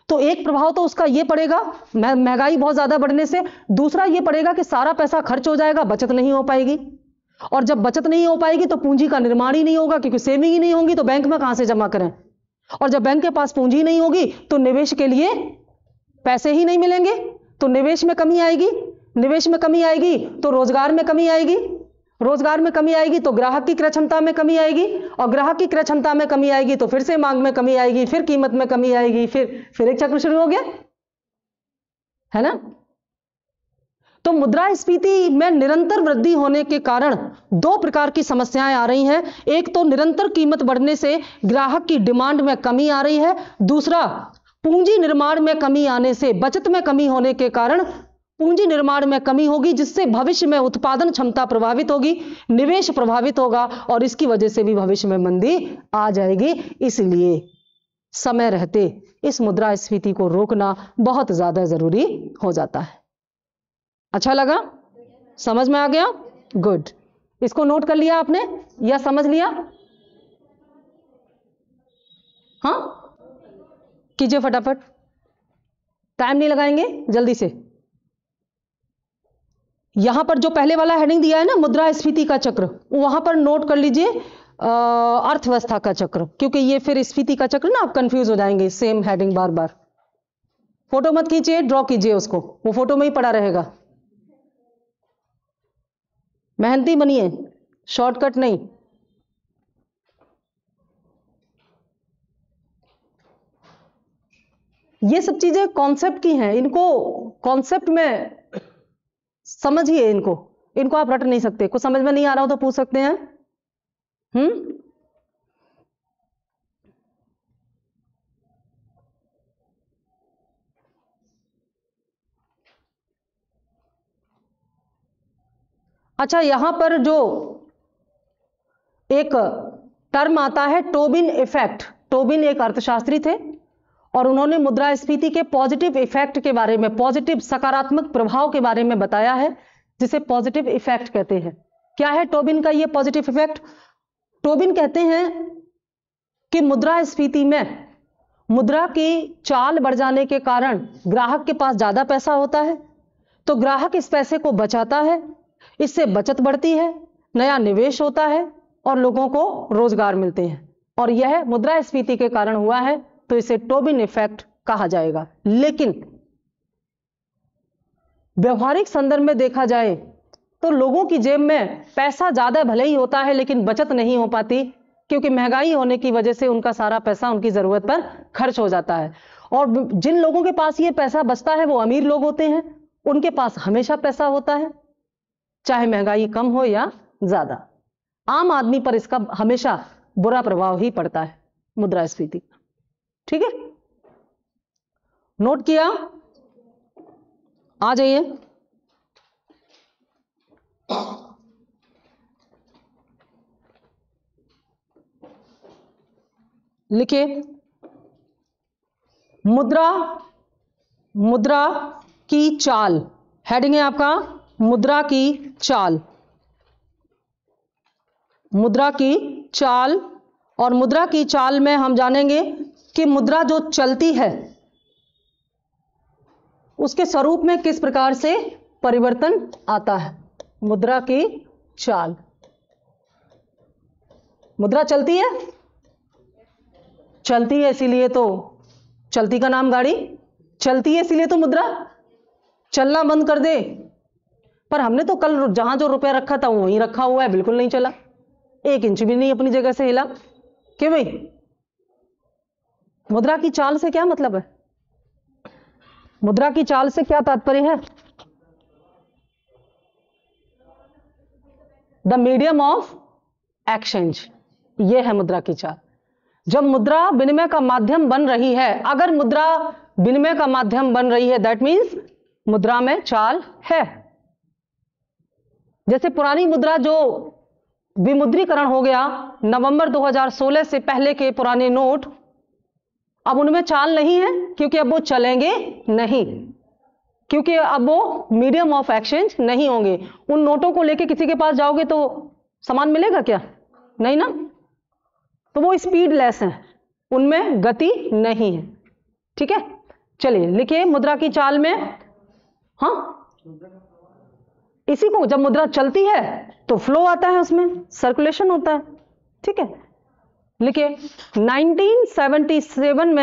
तो एक प्रभाव तो उसका ये पड़ेगा महंगाई बहुत ज्यादा बढ़ने से। दूसरा ये पड़ेगा कि सारा पैसा खर्च हो जाएगा, बचत नहीं हो पाएगी। और जब बचत नहीं हो पाएगी तो पूंजी का निर्माण ही नहीं होगा, क्योंकि सेविंग ही नहीं होगी तो बैंक में कहां से जमा करें। और जब बैंक के पास पूंजी नहीं होगी तो निवेश के लिए पैसे ही नहीं मिलेंगे, तो निवेश में कमी आएगी। निवेश में कमी आएगी तो रोजगार में कमी आएगी। रोजगार में कमी आएगी तो ग्राहक की क्रय क्षमता में कमी आएगी, और ग्राहक की क्रय क्षमता में कमी आएगी तो फिर से मांग में कमी आएगी, फिर कीमत में कमी आएगी, फिर एक चक्र शुरू हो गया, है ना। तो मुद्रास्फीति में निरंतर वृद्धि होने के कारण दो प्रकार की समस्याएं आ रही हैं। एक तो निरंतर कीमत बढ़ने से ग्राहक की डिमांड में कमी आ रही है, दूसरा पूंजी निर्माण में कमी आने से बचत में कमी होने के कारण पूंजी निर्माण में कमी होगी, जिससे भविष्य में उत्पादन क्षमता प्रभावित होगी, निवेश प्रभावित होगा, और इसकी वजह से भी भविष्य में मंदी आ जाएगी। इसलिए समय रहते इस मुद्रास्फीति को रोकना बहुत ज्यादा जरूरी हो जाता है। अच्छा लगा? समझ में आ गया? गुड। इसको नोट कर लिया आपने या समझ लिया? हाँ, कीजिए फटाफट, टाइम नहीं लगाएंगे, जल्दी से। यहां पर जो पहले वाला हेडिंग दिया है ना, मुद्रास्फीति का चक्र, वहां पर नोट कर लीजिए अर्थव्यवस्था का चक्र, क्योंकि ये फिर स्फीति का चक्र ना, आप कंफ्यूज हो जाएंगे, सेम हेडिंग बार बार। फोटो मत खींचिए, ड्रॉ कीजिए उसको, वो फोटो में ही पड़ा रहेगा। मेहनती बनिए, शॉर्टकट नहीं। ये सब चीजें कॉन्सेप्ट की हैं, इनको कॉन्सेप्ट में समझिए, इनको आप रट नहीं सकते। कुछ समझ में नहीं आ रहा हो तो पूछ सकते हैं। अच्छा, यहां पर जो एक टर्म आता है टोबिन इफेक्ट, टोबिन एक अर्थशास्त्री थे और उन्होंने मुद्रास्फीति के पॉजिटिव इफेक्ट के बारे में, पॉजिटिव सकारात्मक प्रभाव के बारे में बताया है, जिसे पॉजिटिव इफेक्ट कहते हैं। क्या है टोबिन का ये पॉजिटिव इफेक्ट? टोबिन कहते हैं कि मुद्रास्फीति में मुद्रा की चाल बढ़ जाने के कारण ग्राहक के पास ज्यादा पैसा होता है, तो ग्राहक इस पैसे को बचाता है, इससे बचत बढ़ती है, नया निवेश होता है और लोगों को रोजगार मिलते हैं, और यह मुद्रास्फीति के कारण हुआ है, तो इसे टोबिन इफेक्ट कहा जाएगा। लेकिन व्यवहारिक संदर्भ में देखा जाए तो लोगों की जेब में पैसा ज्यादा भले ही होता है, लेकिन बचत नहीं हो पाती, क्योंकि महंगाई होने की वजह से उनका सारा पैसा उनकी जरूरत पर खर्च हो जाता है। और जिन लोगों के पास ये पैसा बचता है वो अमीर लोग होते हैं, उनके पास हमेशा पैसा होता है, चाहे महंगाई कम हो या ज्यादा। आम आदमी पर इसका हमेशा बुरा प्रभाव ही पड़ता है मुद्रास्फीति। ठीक है, नोट किया? आ जाइए। लिखिए, मुद्रा की चाल, हेडिंग है आपका मुद्रा की चाल। मुद्रा की चाल, और मुद्रा की चाल में हम जानेंगे कि मुद्रा जो चलती है उसके स्वरूप में किस प्रकार से परिवर्तन आता है। मुद्रा की चाल, मुद्रा चलती है, चलती है इसीलिए तो चलती का नाम गाड़ी, चलती है इसीलिए तो मुद्रा। चलना बंद कर दे, पर हमने तो कल जहां जो रुपया रखा था वहीं रखा हुआ है, बिल्कुल नहीं चला, 1 इंच भी नहीं अपनी जगह से हिला। क्यों भाई? मुद्रा की चाल से क्या मतलब है? मुद्रा की चाल से क्या तात्पर्य है? द मीडियम ऑफ एक्सचेंज, ये है मुद्रा की चाल। जब मुद्रा विनिमय का माध्यम बन रही है, अगर मुद्रा विनिमय का माध्यम बन रही है, दैट मीन्स मुद्रा में चाल है। जैसे पुरानी मुद्रा जो विमुद्रीकरण हो गया नवंबर 2016 से पहले के पुराने नोट, अब उनमें चाल नहीं है, क्योंकि अब वो चलेंगे नहीं, क्योंकि अब वो मीडियम ऑफ एक्सचेंज नहीं होंगे। उन नोटों को लेके किसी के पास जाओगे तो सामान मिलेगा क्या? नहीं ना, तो वो स्पीडलेस हैं, उनमें गति नहीं है। ठीक है, चलिए लिखिए मुद्रा की चाल में, हाँ इसी को, जब मुद्रा चलती है तो फ्लो आता है, उसमें सर्कुलेशन होता है। ठीक है, लिखिए 1977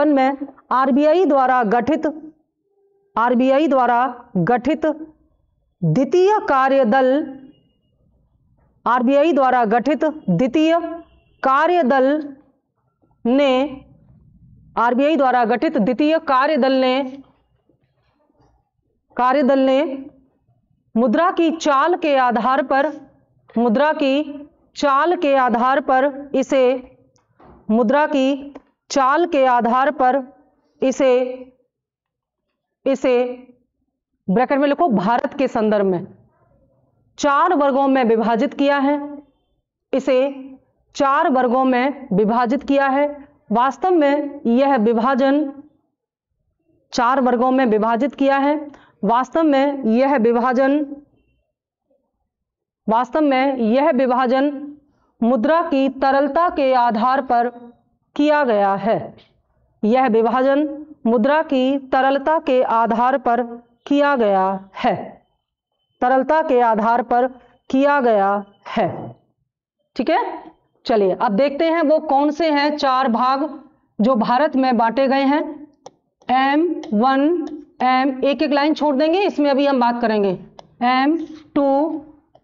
में आरबीआई द्वारा गठित आरबीआई द्वारा गठित द्वितीय कार्यदल, आरबीआई द्वारा गठित द्वितीय कार्यदल ने, आरबीआई द्वारा गठित द्वितीय कार्यदल ने मुद्रा की चाल के आधार पर, मुद्रा की चाल के आधार पर इसे, मुद्रा की चाल के आधार पर इसे ब्रैकेट में लिखो भारत के संदर्भ में 4 वर्गों में विभाजित किया है, इसे 4 वर्गों में विभाजित किया है। वास्तव में यह विभाजन 4 वर्गों में विभाजित किया है। वास्तव में यह विभाजन मुद्रा की तरलता के आधार पर किया गया है। यह विभाजन मुद्रा की तरलता के आधार पर किया गया है, तरलता के आधार पर किया गया है। ठीक है, चलिए अब देखते हैं वो कौन से हैं 4 भाग जो भारत में बांटे गए हैं। M1, एक एक लाइन छोड़ देंगे, इसमें अभी हम बात करेंगे। M2,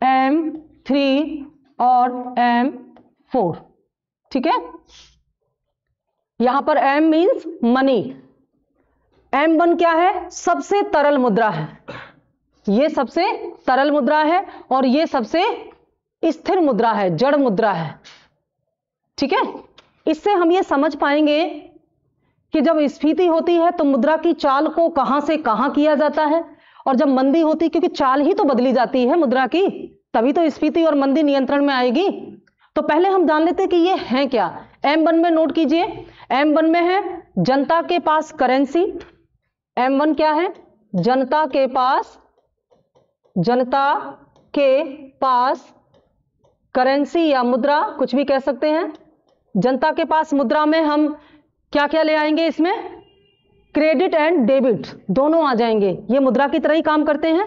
M3 और M4। ठीक है, यहां पर M मीन्स मनी। M1 क्या है? सबसे तरल मुद्रा है, ये सबसे तरल मुद्रा है और ये सबसे स्थिर मुद्रा है, जड़ मुद्रा है। ठीक है, इससे हम ये समझ पाएंगे कि जब स्फीति होती है तो मुद्रा की चाल को कहां से कहां किया जाता है, और जब मंदी होती, क्योंकि चाल ही तो बदली जाती है मुद्रा की, तभी तो स्फीति और मंदी नियंत्रण में आएगी। तो पहले हम जान लेते हैं कि ये है क्या। M1 में नोट कीजिए, M1 में है जनता के पास करेंसी। M1 क्या है? जनता के पास करेंसी या मुद्रा, कुछ भी कह सकते हैं। जनता के पास मुद्रा में हम क्या क्या ले आएंगे? इसमें क्रेडिट एंड डेबिट दोनों आ जाएंगे, ये मुद्रा की तरह ही काम करते हैं।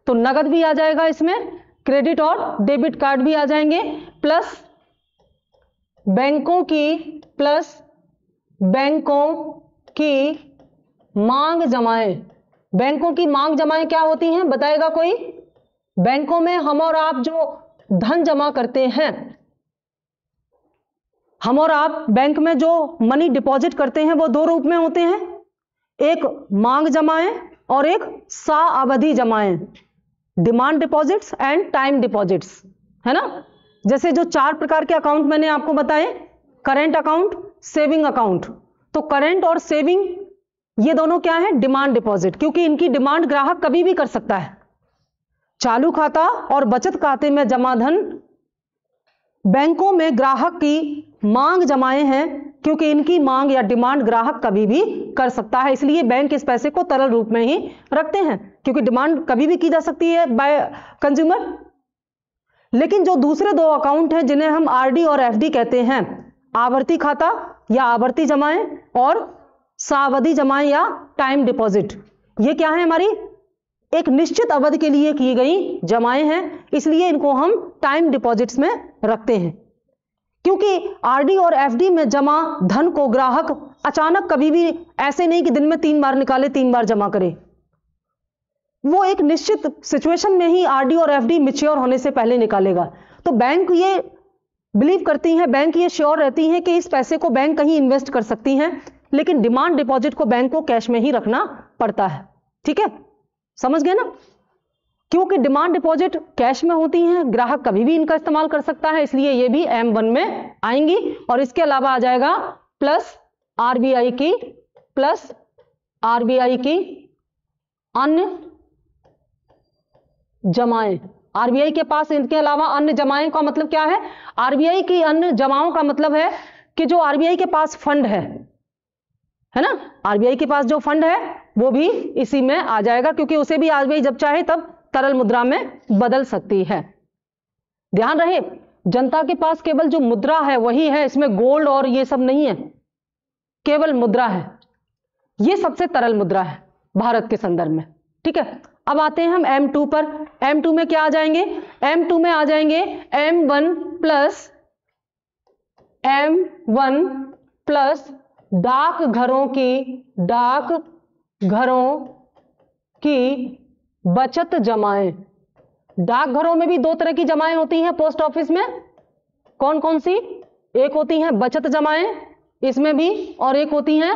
तो नगद भी आ जाएगा इसमें, क्रेडिट और डेबिट कार्ड भी आ जाएंगे, प्लस बैंकों की मांग जमाएं। बैंकों की मांग जमाएं क्या होती हैं, बताएगा कोई? बैंकों में हम और आप जो धन जमा करते हैं, हम और आप बैंक में जो मनी डिपॉजिट करते हैं वो 2 रूप में होते हैं, एक मांग जमाएं और एक सावधि जमाएं, demand deposits and time deposits, है ना। जैसे जो 4 प्रकार के अकाउंट मैंने आपको बताए, करेंट अकाउंट, सेविंग अकाउंट। तो करेंट और सेविंग ये दोनों क्या है? डिमांड डिपॉजिट, क्योंकि इनकी डिमांड ग्राहक कभी भी कर सकता है। चालू खाता और बचत खाते में जमा धन बैंकों में ग्राहक की मांग जमाएं हैं, क्योंकि इनकी मांग या डिमांड ग्राहक कभी भी कर सकता है, इसलिए बैंक इस पैसे को तरल रूप में ही रखते हैं, क्योंकि डिमांड कभी भी की जा सकती है बाय कंज्यूमर। लेकिन जो दूसरे 2 अकाउंट हैं जिन्हें हम आरडी और एफडी कहते हैं, आवर्ती खाता या आवर्ती जमाएं और सावधि जमाएं या टाइम डिपॉजिट, ये क्या है? हमारी एक निश्चित अवधि के लिए की गई जमाएं हैं, इसलिए इनको हम टाइम डिपॉजिट्स में रखते हैं। क्योंकि आरडी और एफडी में जमा धन को ग्राहक अचानक कभी भी, ऐसे नहीं कि दिन में 3 बार निकाले 3 बार जमा करे, वो एक निश्चित सिचुएशन में ही आरडी और एफडी मैच्योर होने से पहले निकालेगा। तो बैंक ये बिलीव करती हैं, बैंक ये श्योर रहती हैं कि इस पैसे को बैंक कहीं इन्वेस्ट कर सकती हैं, लेकिन डिमांड डिपॉजिट को बैंक को कैश में ही रखना पड़ता है। ठीक है, समझ गए ना। क्योंकि डिमांड डिपॉजिट कैश में होती हैं, ग्राहक कभी भी इनका इस्तेमाल कर सकता है, इसलिए ये भी M1 में आएंगी। और इसके अलावा आ जाएगा प्लस आरबीआई की अन्य जमाएं। आरबीआई के पास इनके अलावा अन्य जमाएं का मतलब क्या है? आरबीआई की अन्य जमाओं का मतलब है कि जो आरबीआई के पास फंड है ना, आरबीआई के पास जो फंड है वो भी इसी में आ जाएगा, क्योंकि उसे भी आरबीआई जब चाहे तब तरल मुद्रा में बदल सकती है। ध्यान रहे, जनता के पास केवल जो मुद्रा है वही है, इसमें गोल्ड और ये सब नहीं है, केवल मुद्रा है। ये सबसे तरल मुद्रा है भारत के संदर्भ में। ठीक है, अब आते हैं हम M2 पर। M2 में क्या आ जाएंगे? M2 में आ जाएंगे M1 प्लस डाकघरों की बचत जमाएं। डाकघरों में भी दो तरह की जमाएं होती हैं पोस्ट ऑफिस में। कौन कौन सी? एक होती हैं बचत जमाएं इसमें भी, और एक होती हैं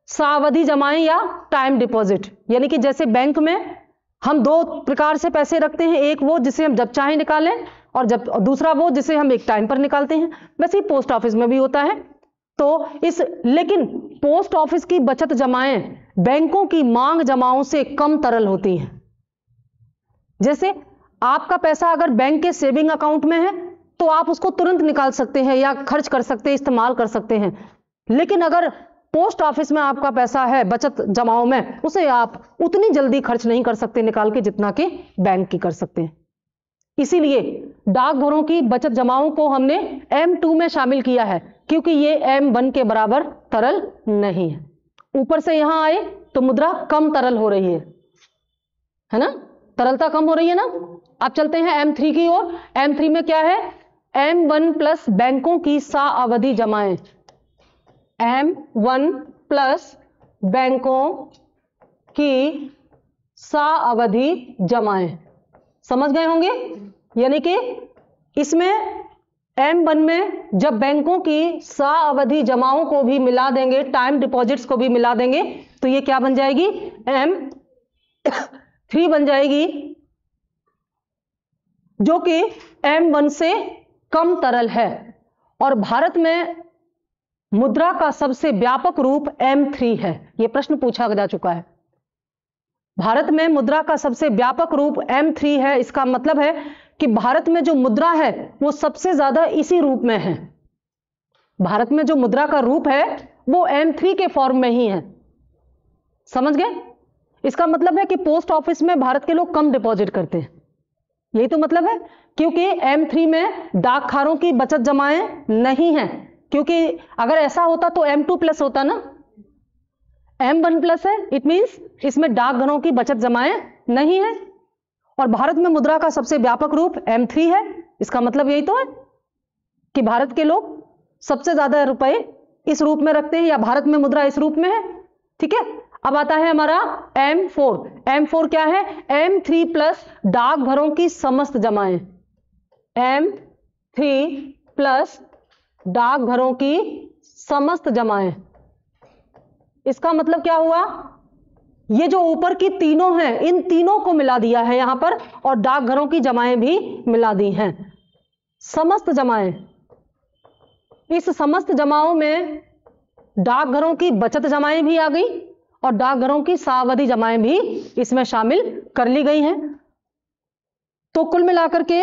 सावधि जमाएं या टाइम डिपॉजिट। यानी कि जैसे बैंक में हम दो प्रकार से पैसे रखते हैं, एक वो जिसे हम जब चाहे निकालें और दूसरा वो जिसे हम एक टाइम पर निकालते हैं, वैसे ही पोस्ट ऑफिस में भी होता है। तो लेकिन पोस्ट ऑफिस की बचत जमाएं बैंकों की मांग जमाओं से कम तरल होती हैं। जैसे आपका पैसा अगर बैंक के सेविंग अकाउंट में है तो आप उसको तुरंत निकाल सकते हैं या खर्च कर सकते हैं, इस्तेमाल कर सकते हैं। लेकिन अगर पोस्ट ऑफिस में आपका पैसा है बचत जमाओं में, उसे आप उतनी जल्दी खर्च नहीं कर सकते निकाल के जितना कि बैंक की कर सकते हैं। इसीलिए डाकघरों की बचत जमाओं को हमने M2 में शामिल किया है, क्योंकि ये M1 के बराबर तरल नहीं है। ऊपर से यहां आए तो मुद्रा कम तरल हो रही है ना, तरलता कम हो रही है ना। अब चलते हैं M3 की ओर। M3 में क्या है? M1 प्लस बैंकों की साअवधि जमाएं। M1 प्लस बैंकों की साअवधि जमाएं, समझ गए होंगे। यानी कि इसमें M1 में जब बैंकों की साअवधि जमाओं को भी मिला देंगे, टाइम डिपॉजिट्स को भी मिला देंगे, तो ये क्या बन जाएगी? M3 बन जाएगी, जो कि M1 से कम तरल है। और भारत में मुद्रा का सबसे व्यापक रूप M3 है। यह प्रश्न पूछा जा चुका है। भारत में मुद्रा का सबसे व्यापक रूप M3 है। इसका मतलब है कि भारत में जो मुद्रा है वो सबसे ज्यादा इसी रूप में है। भारत में जो मुद्रा का रूप है वो M3 के फॉर्म में ही है, समझ गए। इसका मतलब है कि पोस्ट ऑफिस में भारत के लोग कम डिपॉजिट करते हैं, यही तो मतलब है। क्योंकि M3 में डाकखारों की बचत जमाएं नहीं है, क्योंकि अगर ऐसा होता तो M2 प्लस होता ना, M1 प्लस है, इट मींस इसमें डाकघरों की बचत जमाएं नहीं है। और भारत में मुद्रा का सबसे व्यापक रूप M3 है। इसका मतलब यही तो है कि भारत के लोग सबसे ज्यादा रुपए इस रूप में रखते हैं, या भारत में मुद्रा इस रूप में है। ठीक है, अब आता है हमारा M4। M4 क्या है? M3 प्लस डाकघरों की समस्त जमाएं। M3 प्लस डाकघरों की समस्त जमाएं। इसका मतलब क्या हुआ? ये जो ऊपर की तीनों हैं, इन तीनों को मिला दिया है यहां पर, और डाकघरों की जमाएं भी मिला दी हैं। समस्त जमाएं, इस समस्त जमाओं में डाकघरों की बचत जमाएं भी आ गई और डाकघरों की सावधि जमाएं भी इसमें शामिल कर ली गई हैं। तो कुल मिलाकर के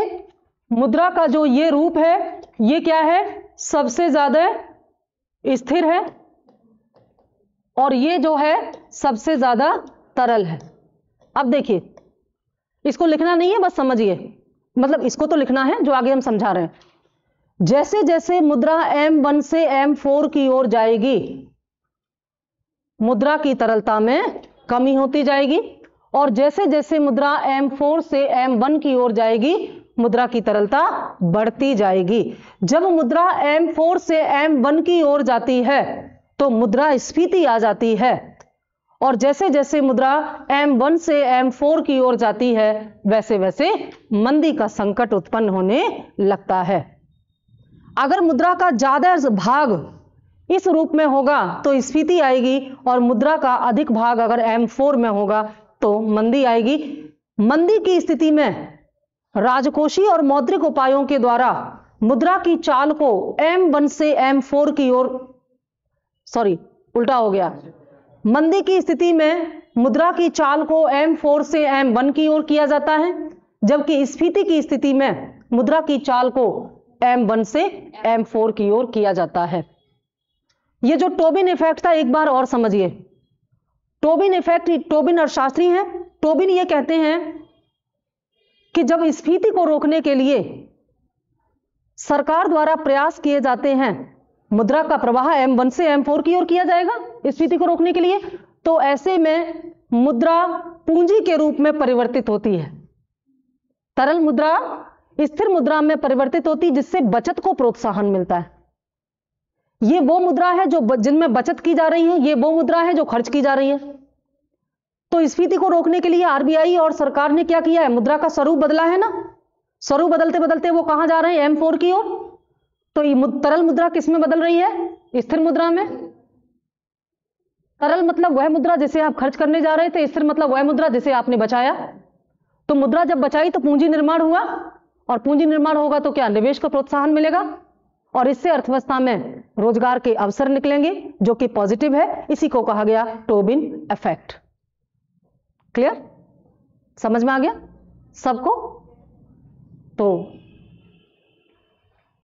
मुद्रा का जो ये रूप है, ये क्या है? सबसे ज्यादा स्थिर है, और ये जो है सबसे ज्यादा तरल है। अब देखिए, इसको लिखना नहीं है, बस समझिए, मतलब इसको तो लिखना है जो आगे हम समझा रहे हैं। जैसे जैसे मुद्रा M1 से M4 की ओर जाएगी, मुद्रा की तरलता में कमी होती जाएगी, और जैसे जैसे मुद्रा M4 से M1 की ओर जाएगी, मुद्रा की तरलता बढ़ती जाएगी। जब मुद्रा M4 से M1 की ओर जाती है तो मुद्रा स्फीति आ जाती है, और जैसे जैसे मुद्रा M1 से M4 की ओर जाती है वैसे वैसे मंदी का संकट उत्पन्न होने लगता है। अगर मुद्रा का ज्यादा भाग इस रूप में होगा तो स्फीति आएगी, और मुद्रा का अधिक भाग अगर M4 में होगा तो मंदी आएगी। मंदी की स्थिति में राजकोषीय और मौद्रिक उपायों के द्वारा मुद्रा की चाल को M1 से M4 की ओर, सॉरी उल्टा हो गया, मंदी की स्थिति में मुद्रा की चाल को M4 से M1 की ओर किया जाता है, जबकि स्फीति की स्थिति में मुद्रा की चाल को M1 से M4 की ओर किया जाता है। ये जो टोबिन इफेक्ट था, एक बार और समझिए। टोबिन इफेक्ट, टोबिन अर्थशास्त्री हैं, टोबिन ये कहते हैं कि जब स्फीति को रोकने के लिए सरकार द्वारा प्रयास किए जाते हैं, मुद्रा का प्रवाह M1 से M4 की ओर किया जाएगा स्फीति को रोकने के लिए, तो ऐसे में मुद्रा पूंजी के रूप में परिवर्तित होती है। तरल मुद्रा स्थिर मुद्रा में परिवर्तित होती, जिससे बचत को प्रोत्साहन मिलता है। ये वो मुद्रा है जो जिनमें बचत की जा रही है, ये वो मुद्रा है जो खर्च की जा रही है। तो स्फीति को रोकने के लिए आरबीआई और सरकार ने क्या किया है, मुद्रा का स्वरूप बदला है ना। स्वरूप बदलते बदलते वो कहां जा रहे हैं, M4 की ओर। तो ये तरल मुद्रा किस में बदल रही है, स्थिर मुद्रा में। तरल मतलब वह मुद्रा जिसे आप खर्च करने जा रहे थे, स्थिर मतलब वह मुद्रा जिसे आपने बचाया। तो मुद्रा जब बचाई तो पूंजी निर्माण हुआ, और पूंजी निर्माण होगा तो क्या, निवेश को प्रोत्साहन मिलेगा, और इससे अर्थव्यवस्था में रोजगार के अवसर निकलेंगे, जो कि पॉजिटिव है। इसी को कहा गया टोबिन इफेक्ट। क्लियर, समझ में आ गया सबको। तो